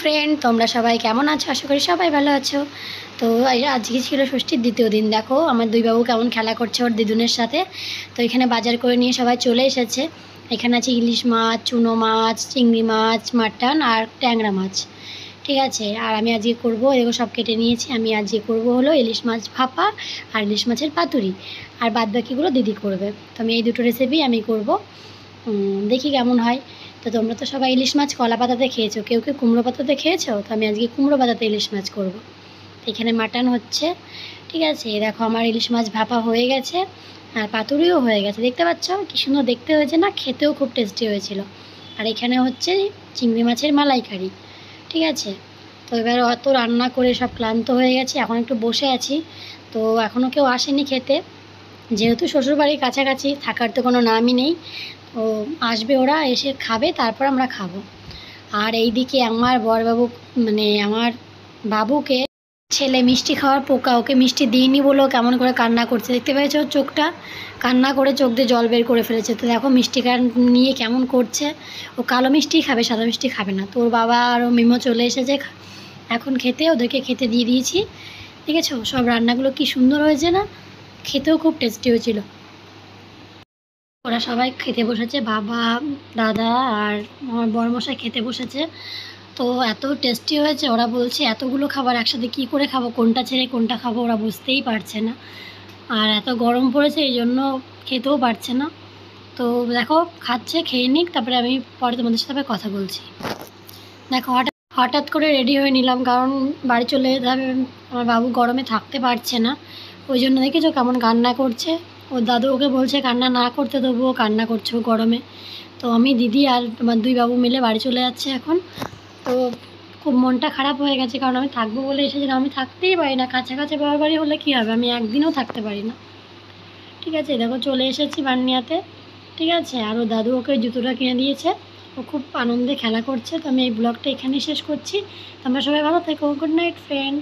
Friend, তোমরা সবাই কেমন আছো? আশা করি সবাই ভালো আছো। তো আজকে ছিল ষষ্ঠীর দ্বিতীয় দিন। দেখো আমার দুই বাবু কেমন খেলা করছে ওর দিদুনের সাথে। তো এখানে বাজার করে নিয়ে সবাই চলে এসেছে। এখানে আছে ইলিশ মাছ, চুনো মাছ, চিংড়ি মাছ, মাটন আর ট্যাংরা মাছ। ঠিক আছে, আর আমি আজকে করবো, এগুলো সব কেটে নিয়েছি। আমি আজকে করবো হলো ইলিশ মাছ ভাপা আর ইলিশ মাছের পাতুরি, আর বাদ বাকিগুলো দিদি করবে। তো আমি এই দুটো রেসিপি আমি করবো, দেখি কেমন হয়। তো তোমরা তো সবাই ইলিশ মাছ কলা পাতাতে খেয়েছো, কেউ কেউ কুমড়ো পাতাতে খেয়েছো। তো আমি আজকে কুমড়ো পাতাতে ইলিশ মাছ করবো। এখানে মাটন হচ্ছে। ঠিক আছে, দেখো আমার ইলিশ মাছ ভাপা হয়ে গেছে আর পাতুরিও হয়ে গেছে। দেখতে পাচ্ছ কি সুন্দর দেখতে হয়েছে না? খেতেও খুব টেস্টি হয়েছিল। আর এখানে হচ্ছে চিংড়ি মাছের মালাইকারি। ঠিক আছে, তো এবার অত রান্না করে সব ক্লান্ত হয়ে গেছি, এখন একটু বসে আছি। তো এখনও কেউ আসেনি খেতে, যেহেতু শ্বশুরবাড়ির কাছাকাছি, থাকার তো কোনো নামই নেই। তো আসবে, ওরা এসে খাবে, তারপর আমরা খাবো। আর এইদিকে আমার বড়বাবু, মানে আমার বাবুকে ছেলে মিষ্টি খাওয়ার পোকা, ওকে মিষ্টি দিইনি বলেও কেমন করে কান্না করছে। দেখতে পেয়েছো চোখটা? কান্না করে চোখ দিয়ে জল বের করে ফেলেছে। তো দেখো মিষ্টি নিয়ে কেমন করছে। ও কালো মিষ্টি খাবে, সাদা মিষ্টি খাবে না। তো ওর বাবা আর ও মিমো চলে এসেছে এখন খেতে, ওদেরকে খেতে দিয়ে দিয়েছি। দেখেছো সব রান্নাগুলো কি সুন্দর হয়েছে না? খেতেও খুব টেস্টি হয়েছিল। ওরা সবাই খেতে বসেছে, বাবা, দাদা আর আমার বড়মশাই খেতে বসেছে। তো এত টেস্টি হয়েছে, ওরা বলছে এতগুলো খাবার একসাথে কী করে খাবো, কোনটা ছেড়ে কোনটা খাবো ওরা বুঝতেই পারছে না। আর এত গরম পড়েছে, এই জন্য খেতেও পারছে না। তো দেখো খাচ্ছে, খেয়ে নিক, তারপরে আমি পরে তোমাদের সাথে কথা বলছি। দেখো হঠাৎ করে রেডি হয়ে নিলাম, কারণ বাড়ি চলে যেতে হবে। আমার বাবু গরমে থাকতে পারছে না, ওই জন্য দেখেছো কেমন কান্না করছে। ওর দাদু ওকে বলছে কান্না না করতে, তবুও কান্না করছে ও গরমে। তো আমি, দিদি আর আমার দুই বাবু মিলে বাড়ি চলে যাচ্ছে এখন। তো খুব মনটা খারাপ হয়ে গেছে, কারণ আমি থাকবো বলে এসেছিলাম। আমি থাকতেই পারি না, কাছাকাছি বাবার বাড়ি হলে কী হবে, আমি একদিনও থাকতে পারি না। ঠিক আছে, দেখো চলে এসেছি বান্নিয়াতে। ঠিক আছে, আর ওর দাদু ওকে জুতোটা কিনে দিয়েছে, ও খুব আনন্দে খেলা করছে। তো আমি এই ব্লগটা এখানেই শেষ করছি। তোমরা সবাই ভালো থেকো। Good night friend.